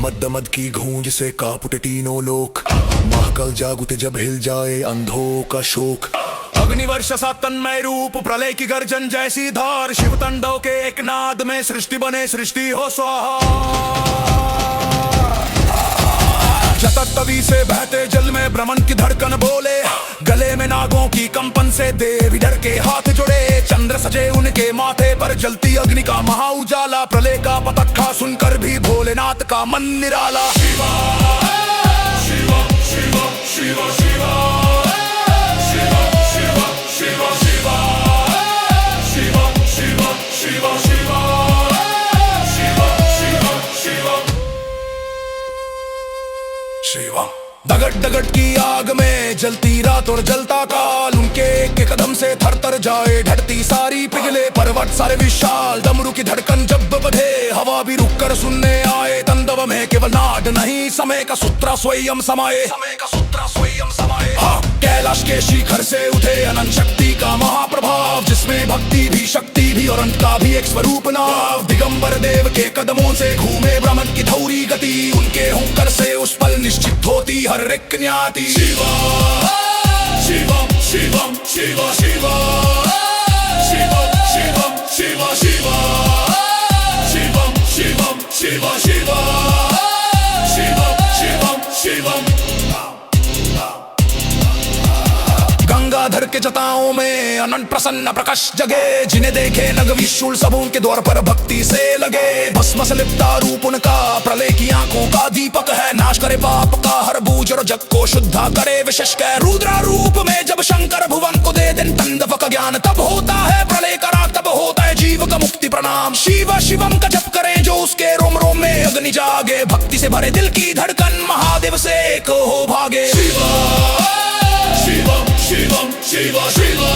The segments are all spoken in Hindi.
दमद दमद की गूंज से कांप उठे तीनों लोक। महाकाल जाग उठे जब हिल जाए अंधों का शोक। अग्निवर्ष सा तन्मय रूप, प्रलय की गर्जन जैसी धार। शिव तांडव के एक नाद में सृष्टि बने, सृष्टि हो स्वाहा। जतत तवी से बहते जल में भ्रमण की धड़कन बोले। गले में नागों की कंपन से देवी डर के हाथ जुड़े। चंद्र सजे उनके माथे पर, जलती अग्नि का महा उजाला। प्रलय का पतखा सुनकर भी भोलेनाथ का मन निराला। शिवा शिवा शिवा शिवा शिवा शिवा शिवा शिवा शिवा शिवा शिवा शिवा शिवा शिवा शिवा शिवा। दगड़ दगड़ की आग में जलती रात और जलता काल। उनके एक कदम से थर थर जाए ढटती सारी पिघले पर्वत सारे विशाल। डमरू की धड़कन जब बधे, हवा भी रुक कर सुनने आए। तंदव में केवल नाद नहीं, समय का सूत्र स्वयं समाये। समय का सूत्र स्वयं समाये। हाँ, कैलाश के शिखर से उठे अनंत शक्ति का महाप्रभाव। जिसमें भक्ति भी, शक्ति भी और अंत का भी एक स्वरूप नाव। दिगंबर देव के कदमों से घूमे ब्रह्मन की धौरी गति। उनके हुंकार से उस पल निश्चित होती हर एक न्याति। शिवा शिवम शिवम शिवा शिवा शिवा शिवम शिवा शिवा शिवम शिवम शिवा शिवा शिवम शिवम शिवम। गंगाधर के जटाओं में अनंत प्रसन्न प्रकाश जगे। जिन्हें देखे नग विशूल सब उनके द्वार पर भक्ति से लगे। भस्म से लिपटा रूप उनका, प्रलय की आंखों का दीपक है। नाश करे पाप का हर बूझ और जग को शुद्धा करे विशेष कर। रुद्रा रूप में जब शंकर भुवन को दे दें तंडव का ज्ञान, तब होता है प्रलय का राग, तब होता है जीव का मुक्ति प्रणाम। शिव शिवम का जप करें जो उसके रोम रोम में अग्नि जागे। भक्ति से भरे दिल की धड़कन महादेव से एक हो भागे। शिवा शिवम शिवम शिवा शिवा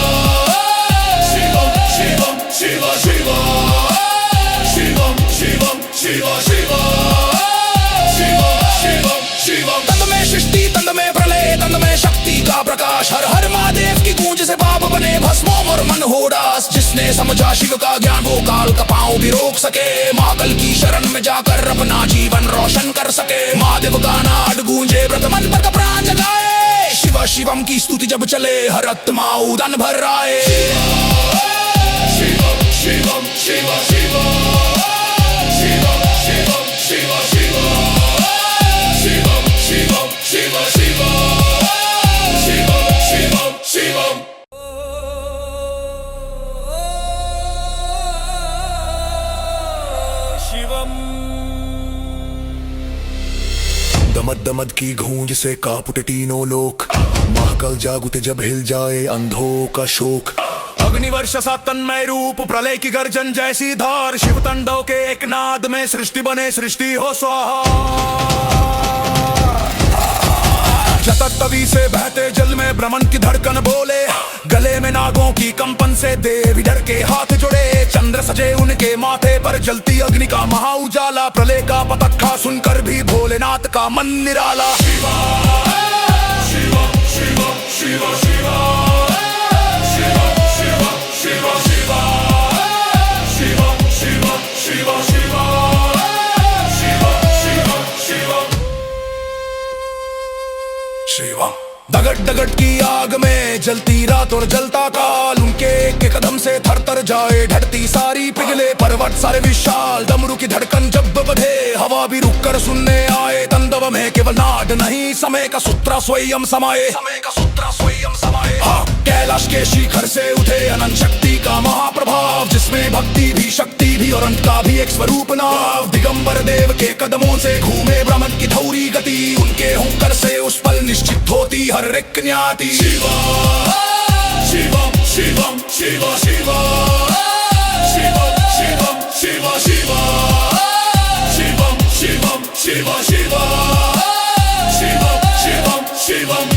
शिवम शिवम शिवा शिवा शिवम शिवम शिवा शिवा शिवम शिवम शिवम। तंद में सृष्टि, तंद में प्रलय, तंद में शक्ति का प्रकाश। हर हर महादेव की गूंज से पाप बने भस्मों और मन हो दास। जिसने समझा शिव का ज्ञान, वो काल का पांव भी रोक सके। महाकाल की शरण में जाकर अपना जीवन रोशन कर सके। महादेव का नाद गूंजे, व्रत मन पर प्राण जगाए। शिवा शिवम की स्तुति जब चले, हर आत्मा उदान भर आए। शिवम शिवम शिवा शिवा शिवम शिवम शिवा शिवा शिवम शिवम शिवा शिवा शिवम शिवम शिवम। शिवम दमद दमद की गूंज से कांप उठे तीनों लोक। महाकाल जाग उठे जब हिल जाए अंधों का शोक। अग्निवर्ष सा तन्मय रूप, प्रलय की गर्जन जैसी धार। शिव तांडव के एक नाद में सृष्टि बने, सृष्टि हो स्वाहा। जतत तवी से बहते जल में भ्रमण की धड़कन बोले। गले में नागों की कंपन से देवी डर के हाथ जुड़े। चंद्र सजे उनके माथे पर, जलती अग्नि का महा उजाला। प्रलय का पतखा सुनकर भी भोलेनाथ का मन निराला। शिवा शिवा शिवा शिवा शिवा शिवा शिवा शिवा शिवा शिवा शिवा शिवा शिवा शिवा शिवा शिवा। दगड़ दगड़ की आग में जलती रात और जलता काल। उनके एक कदम से थर थर जाए ढटती सारी पिघले पर्वत सारे विशाल। डमरू की धड़कन जब बधे, हवा भी रुक कर सुनने आए। तंदव में केवल नाद नहीं, समय का सूत्र स्वयं समाये। समय का सूत्र स्वयं समाये। हाँ, कैलाश के शिखर से उठे अनंत शक्ति का महाप्रभाव। जिसमें भक्ति भी, शक्ति भी और अंत का भी एक स्वरूप नाव। दिगंबर देव के कदमों से घूमे ब्रह्मन की धौरी गति। उनके हुंकार से उस पल निश्चित होती हर एक न्याति। शिवा शिवम शिवम शिवा शिवा शिवम शिवम शिवा शिवा शिवम शिवम शिवा शिवा शिवम शिवम शिवम।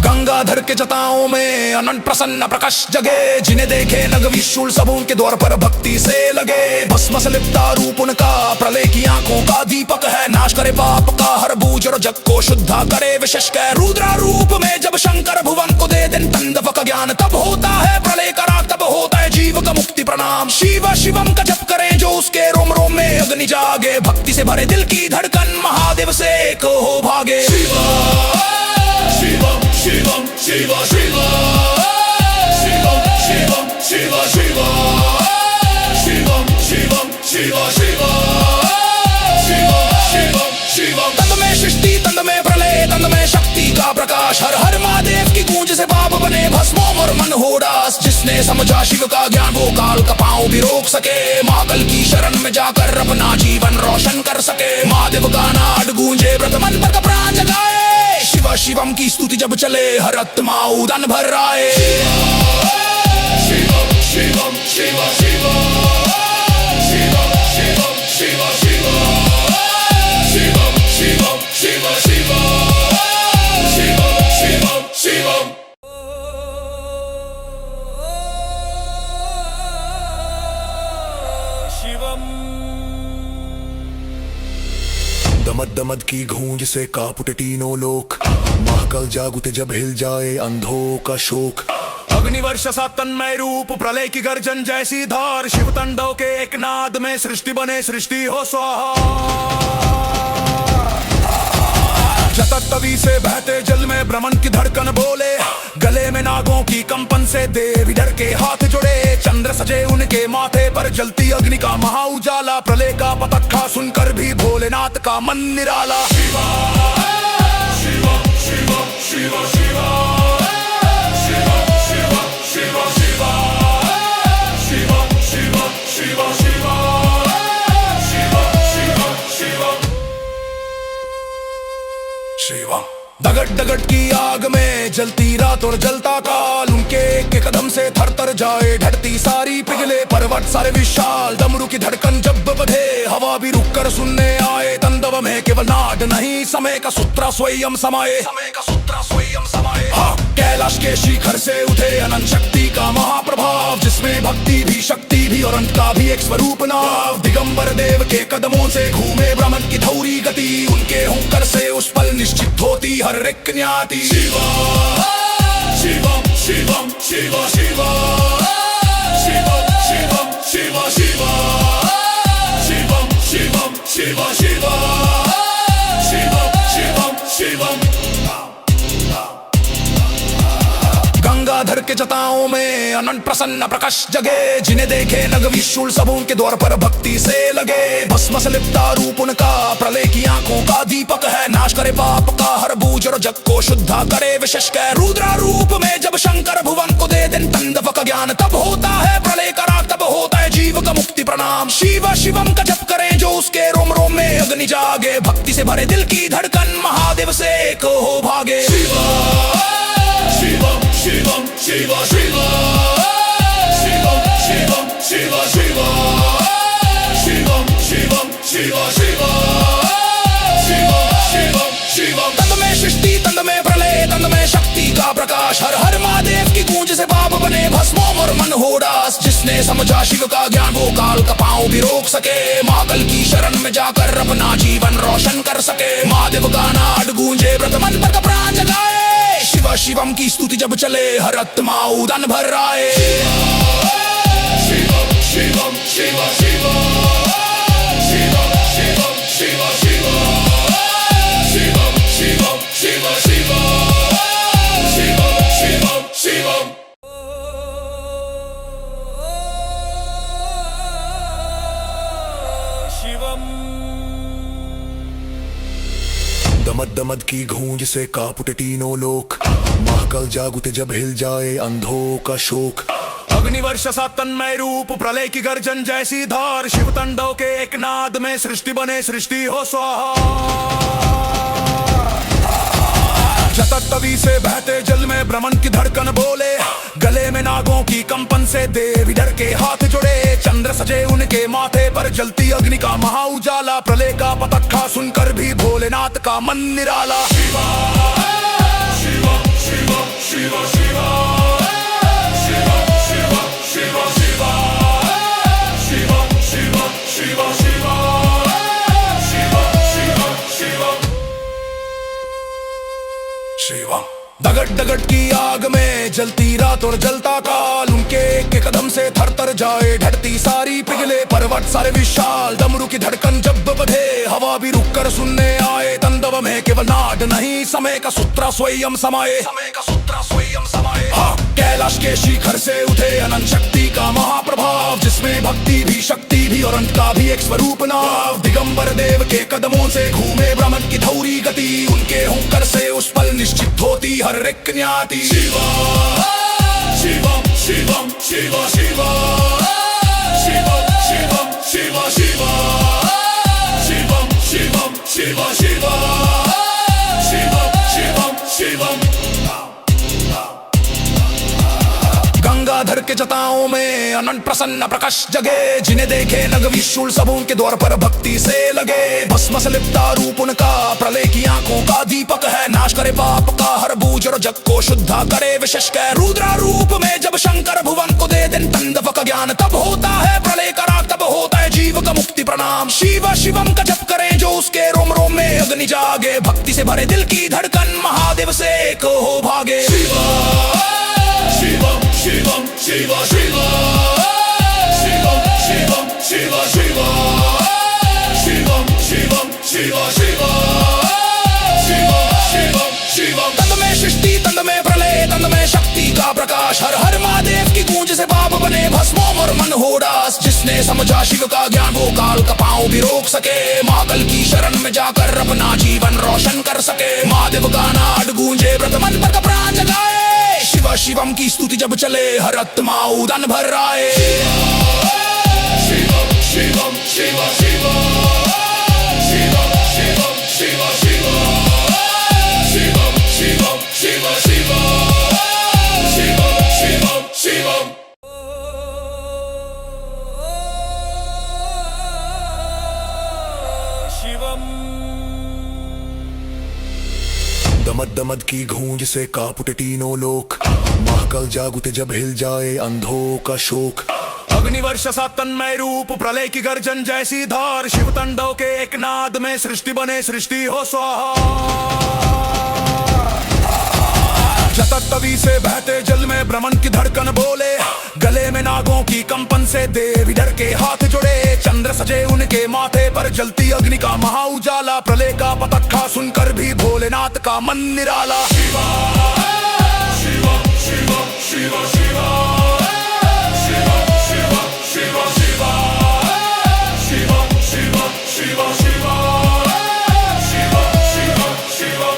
गंगाधर के जटाओं में अनंत प्रसन्न प्रकाश जगे। जिन्हें देखे नग विशूल सब उनके द्वार पर भक्ति से लगे। भस्म से लिपटा रूप उनका, प्रलय की आंखों का दीपक है। नाश करे पाप का हर बूझ और जग को शुद्धा करे विशेष कर। रुद्रा रूप में जब शंकर भुवन को दे दें तंडव का ज्ञान, तब होता है प्रलय का राग, तब होता है जीव का मुक्ति प्रणाम। शिव शिवम का जप करें जो उसके रोम रोम में अग्नि जागे, भक्ति से भरे दिल की धड़कन महादेव से एक हो भागे। शिवा शिवम शिवम शिवा शिवा शिवम शिवम शिवा शिवा शिवम शिवम शिवा शिवा शिवम शिवम शिवम। तंद में सृष्टि, तंद में प्रलय, तंद में शक्ति का प्रकाश। हर हर महादेव की गूंज से पाप बने भस्मों और मन हो दास। जिसने समझा शिव का ज्ञान वो काल का पांव भी रोक सके। महाकाल की शरण में जाकर अपना जीवन रोशन कर सके। महादेव का नाद गूंजे व्रत मन पर प्राण जगाए। शिव शिवम की स्तुति जब चले हर आत्मा उदन भर आए। शिवम शिवम शिवा शिवा शिवम शिवम शिवा शिवा शिवम शिवम शिवा शिवा शिवम शिवम शिवम। दमद दमद की गूंज से कांप उठे तीनों लोक। महाकाल जागुते जब हिल जाए अंधों का शोक। अग्निवर्ष सा तन्मय रूप, प्रलय की गर्जन जैसी धार। शिव तांडव के एक नाद में सृष्टि बने, सृष्टि हो स्वाहा। जतत तवी से बहते जल में ब्रह्मन की धड़कन बोले। गले में नागों की कंपन से देवी डर के हाथ जुड़े। चंद्र सजे उनके माथे पर जलती अग्नि का महा उजाला। प्रलय का पतखा सुनकर भी भोलेनाथ का मन निराला। शिवा शिवा शिवा शिवा शिवा शिवा शिवा शिवा शिवा शिवा शिवा शिवा शिवा शिवा शिवा शिवा। दगड़ दगड़ की आग में जलती रात और जलता काल। उनके एक कदम से थर थर जाए ढड़ती सारी पिघले। पर्वत सारे विशाल, डमरू की धड़कन जब बधे। हवा भी रुक कर सुनने आए। तंदव में केवल नाद नहीं, समय का सूत्र स्वयं समाये। समय का सूत्र स्वयं समाये। हाँ, कैलाश के शिखर से उठे अनंत शक्ति का महाप्रभाव। जिसमें भक्ति भी, शक्ति भी और अंत का भी एक स्वरूप नाव। दिगंबर देव के कदमों से घूमे ब्रह्मन की धौरी गति। उनके हुंकार से उस पल निश्चित होती हर एक न्याति। शिवा शिवम शिवम शिवा शिवा शिवम शिवम शिवा शिवा शिवम शिवम शिवा शिवा शिवम शिवम शिवम। गंगाधर के जटाओं में अनंत प्रसन्न प्रकाश जगे। जिन्हें देखे नग विशूल सब उनके द्वार पर भक्ति से लगे। भस्म से लिपटा रूप उनका प्रलय की आंखों का दीपक है। नाश करे पाप का हर बूझ और जग को शुद्धा करे विशेष कह। रुद्रा रूप में जब शंकर भुवन को दे दिन तंदव का ज्ञान। तब होता है प्रलय का राग, तब होता है जीव का मुक्ति प्रणाम। शिव शिवम का जप करें जो उसके रोम रोम में अग्नि जागे। भक्ति से भरे दिल की धड़कन महादेव से एक हो भागे। शिवा शिवम शिवम शिवा शिवा शिवम शिवम शिवा शिवा शिवम शिवम शिवा शिवा शिवम शिवम शिवम। तंद में सृष्टि, तंद में प्रलय, तंद में शक्ति का प्रकाश। हर हर महादेव की गूंज से पाप बने भस्मों और मन हो दास। जिसने समझा शिव का ज्ञान वो काल का पांव भी रोक सके। महाकाल की शरण में जाकर अपना जीवन रोशन कर सके। महादेव का नाद गूंजे व्रत मन पर प्राण जगाए। शिव शिवम की स्तुति जब चले हर आत्मा उदन भर आए। शिवम शिवम शिवा शिवा शिवम शिवम शिवा शिवा शिवम शिवम शिवा शिवा शिवम शिवम शिवम। दमद दमद की गूंज से कांप उठे तीनों लोक। महाकाल जागुते जब हिल जाए अंधों का शोक। अग्निवर्ष सा तन्मय रूप, प्रलय की गर्जन जैसी धार। शिव तांडव के एक नाद में सृष्टि बने, सृष्टि हो स्वाहा। जतत तवी से बहते जल में ब्रह्मन की धड़कन बोले। गले में नागों की कंपन से देवी डर के हाथ जुड़े। चंद्र सजे उनके माथे पर जलती अग्नि का महा उजाला। प्रलय का पतखा सुनकर भी भोलेनाथ का मन निराला। शिवा शिवा शिवा शिवा शिवा शिवा शिवा शिवा शिवा शिवा शिवा शिवा शिवा शिवा शिवा शिवा शिवा। दगड़ दगड़ की आग में जलती रात और जलता काल, उनके एक एक कदम से थर थर जाए ढटती सारी पिघले पर्वत सारे विशाल। डमरू की धड़कन जब बधे हवा भी रुक कर सुनने आए, तंदव में केवल नाद नहीं समय का सूत्र स्वयं समाये, समय का सूत्र स्वयं समाये। हाँ, कैलाश के शिखर से उठे अनंत शक्ति का महाप्रभाव, जिसमें भक्ति भी शक्ति भी और अंत का भी एक स्वरूप नाव। दिगंबर देव के कदमों से घूमे ब्रह्मन की थौरी गति, उनके हुंकार से उस पल निश्चित होती हर एक न्याति। शिवा शिवम शिवम शिवा शिवा शिवम शिवम शिवा शिवा शिवम शिवम शिवा शिवा शिवम शिवम शिवम। गंगाधर के जटाओं में अनंत प्रसन्न प्रकाश जगे, जिन्हें देखे नग विशूल सब उनके द्वार पर भक्ति से लगे। भस्म से लिपटा रूप उनका प्रलय की आंखों का दीपक है, नाश करे पाप का हर बूझ और जग को शुद्धा करे विशेष कह। रुद्रा रूप में जब शंकर भुवन को दे दें तंदव का ज्ञान, तब होता है प्रलय का राग, तब होता है जीव का मुक्ति प्रणाम। शिव शिवम का जप करें जो उसके रोम रोम में अग्नि जागे, भक्ति से भरे दिल की धड़कन महादेव से एक हो भागे। शिवम शिवम शिवा शिवा शिवम शिवम शिवा शिवा शिवम शिवम शिवा शिवा शिवम शिवम शिवम। तंद में सृष्टि तंद में प्रलय तंद में शक्ति का प्रकाश, हर हर महादेव की गूंज से पाप बने भस्मों और मन हो दास। जिसने समझा शिव का ज्ञान वो काल का पांव भी रोक सके, महाकाल की शरण में जाकर अपना जीवन रोशन कर सके। महादेव का नाद गूंजे व्रत मन पर प्राण जगाए, शिव शिवम की स्तुति जब चले हर आत्मा उदान भर आए। शिवम शिवम शिवा शिवा शिवम शिवम शिवा शिवा शिवम शिवम शिवा शिवा शिवम शिवम शिवम। शिवम दमद दमद की गूंज से कांप उठे तीनों लोक, महाकाल जाग उठे जब हिल जाए अंधों का शोक। अग्निवर्ष सा तन्मय रूप प्रलय की गर्जन जैसी धार, शिव तांडव के एक नाद में सृष्टि बने सृष्टि हो स्वाहा। जतत तवी से बहते जल में ब्रह्मन की धड़कन बोले, गले में नागों की कंपन से देवी डर के हाथ जुड़े। चंद्र सजे उनके माथे पर जलती अग्नि का महा उजाला, प्रलय का पताका सुनकर भी भोलेनाथ का मन निराला। शिवा शिवा शिवा शिवा शिवा शिवा शिवा शिवा शिवा शिवा शिवा शिवा शिवा शिवा शिवा शिवा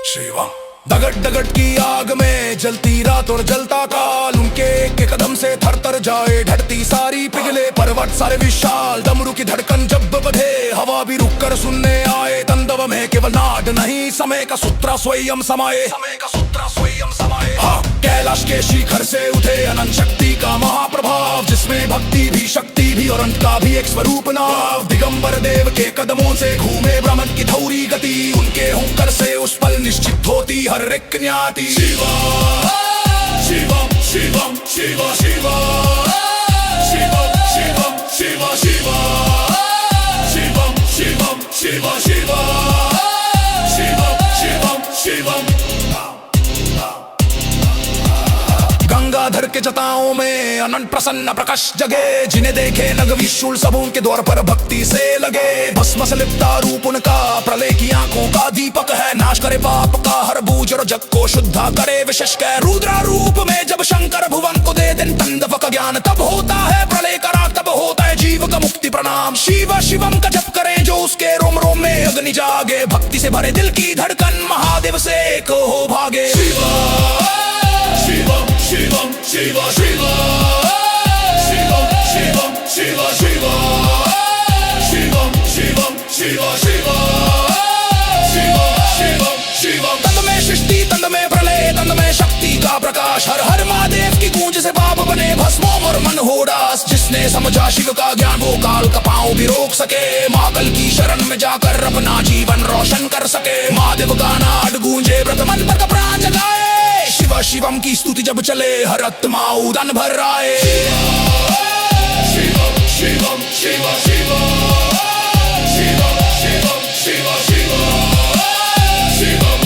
शिवा। दगड़ दगड़ की आग में जलती रात और जलता काल, उनके एक एक कदम से थर थर जाए ढटती सारी पिघले पर्वत सारे विशाल। डमरू की धड़कन जब बधे हवा भी रुक कर सुनने आए, तंदव में केवल नाद नहीं समय का सूत्र स्वयं समाये, समय का सूत्र स्वयं समाये। हाँ, कैलाश के शिखर से उठे अनंत शक्ति का महाप्रभाव, जिसमें भक्ति भी शक्ति भी और अंत का भी एक स्वरूप नाव। दिगंबर देव के कदमों से घूमे ब्रह्मन की थौरी गति, उनके हुंकार से उस पल निश्चित होती हर एक न्याति। शिवा शिवम शिवम शिवा शिवा शिवम शिवम शिवा शिवा शिवम शिवम शिवा शिवा शिवम शिवम शिवम। गंगाधर के जटाओं में अनंत प्रसन्न प्रकाश जगे, जिन्हें देखे नग विशूल सब उनके द्वार पर भक्ति से लगे। भस्म से लिपटा रूप उनका प्रलय की आंखों का दीपक है, नाश करे पाप का हर बूझ और जग को शुद्धा करे विशेष कह। रुद्रा रूप में जब शंकर भुवन को दे दें तंदव का ज्ञान, तब होता है प्रलय का राग, तब होता है जीव का मुक्ति प्रणाम। शिव शिवम का जप करें जो उसके रोम रोम में अग्नि जागे, भक्ति से भरे दिल की धड़कन महादेव से एक हो भागे। शिवा शिवम शिवम शिवा शिवा शिवम शिवम शिवा शिवा शिवम शिवम शिवा शिवा शिवम शिवम शिवम। तंद में सृष्टि तंद में प्रलय तंद में शक्ति का प्रकाश, हर हर महादेव की गूंज से पाप बने भस्मों और मन हो दास। जिसने समझा शिव का ज्ञान वो काल का पांव भी रोक सके, महाकाल की शरण में जाकर अपना जीवन रोशन कर सके। महादेव का नाद गूंजे व्रत मन पर प्राण जगाए, शिव शिवम की स्तुति जब चले हर आत्मा उदान भर आए। शिवम शिवम शिवा शिवा शिवम शिवम शिवा शिवा शिवम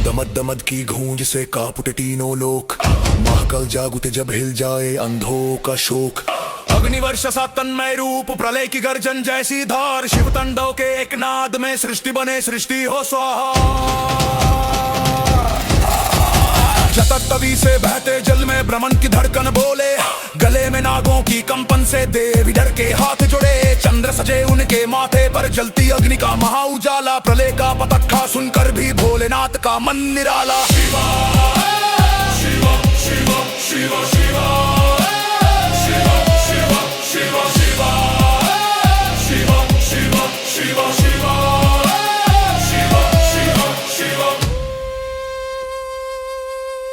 दमद दमद की गूंज से कांप उठे तीनों लोक, महाकाल जाग उठे जब हिल जाए अंधों का शोक। अग्निवर्ष सा तन्मय रूप, प्रलय की गर्जन जैसी धार, शिव तांडव के एक नाद में सृष्टि बने, सृष्टि हो स्वाहा। जतत तवी से बहते जल में भ्रमण की धड़कन बोले, गले में नागों की कंपन से देवी डर के हाथ जुड़े। चंद्र सजे उनके माथे पर जलती अग्नि का महा उजाला, प्रलय का पतखा सुनकर भी भोलेनाथ का मन निराला। शिवा शिवा शिवा शिवा शिवा शिवा शिवा शिवा शिवा शिवा शिवा शिवा शिवा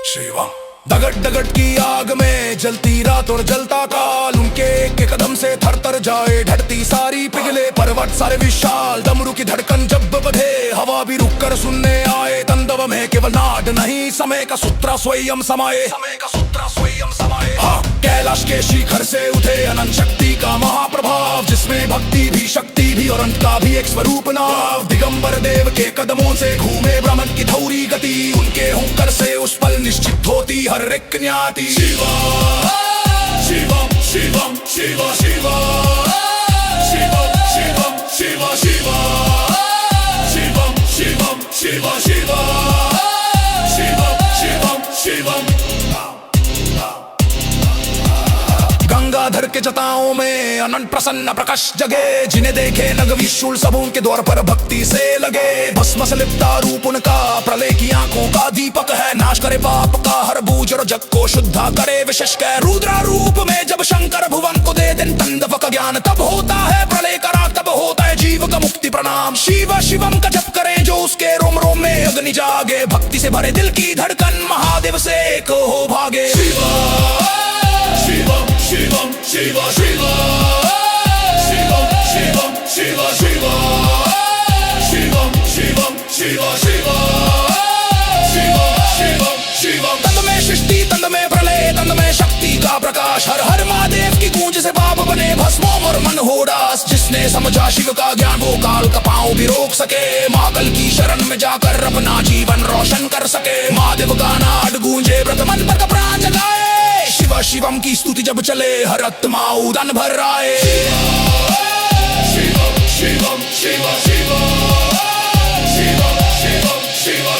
शिवा। दगड़ दगड़ की आग में जलती रात और जलता काल, उनके एक कदम से थर थर जाए ढड़ती सारी पिघले। पर्वत सारे विशाल, डमरू की धड़कन जब बधे, हवा भी रुक कर सुनने आए। तंदव में केवल नाद नहीं, समय का सूत्र स्वयं समाये, समय का सूत्र स्वयं समाये। हाँ, कैलाश के शिखर से उठे अनंत शक्ति का महाप्रभाव, जिसमें भक्ति भी शक्ति भी और अंत का भी एक स्वरूप नाव। दिगंबर देव के कदमों से घूमे ब्रह्मन की थौरी गति, उनके हुंकार से उस पल निश्चित होती हर एक न्याति। शिवा शिवम शिवम शिवा शिवा शिवम शिवम शिवा शिवा शिवम शिवम शिवा शिवा शिवम शिवम शिवम। गंगाधर के जटाओं में अनंत प्रसन्न प्रकाश जगे, जिन्हें देखे नग विशूल सब उनके द्वार पर भक्ति से लगे। भस्म से लिपटा रूप उनका, प्रलय की आंखों का दीपक है, नाश करे पाप का हर बूझ और जग को शुद्धा करे विशेष कह। रुद्रा रूप में जब शंकर भुवन को दे दिन तंडव का ज्ञान, तब होता है प्रलय का राग, तब होता है जीव का मुक्ति प्रणाम। शिव शिवम का जप करें जो उसके रोम रोम में अग्नि जागे, भक्ति से भरे दिल की धड़कन महादेव से एक हो भागे। शिवा शिवम शिवम शिवा शिवा शिवम शिवम शिवा शिवा शिवम शिवम शिवा शिवा शिवम शिवम शिवम। तंद में सृष्टि, तंद में प्रलय, तंद में शक्ति का प्रकाश, हर हर महादेव की गूंज से पाप बने भस्मों और मन हो दास। जिसने समझा शिव का ज्ञान, वो काल का पांव भी रोक सके, महाकाल की शरण में जाकर अपना जीवन रोशन कर सके। महादेव का नाद गूंजे, व्रत मन पर प्राण जगाए, शिवा शिवम की स्तुति जब चले, हर आत्मा उदान भर आए। शिवम शिवम शिवा शिवा शिवम शिवम शिवा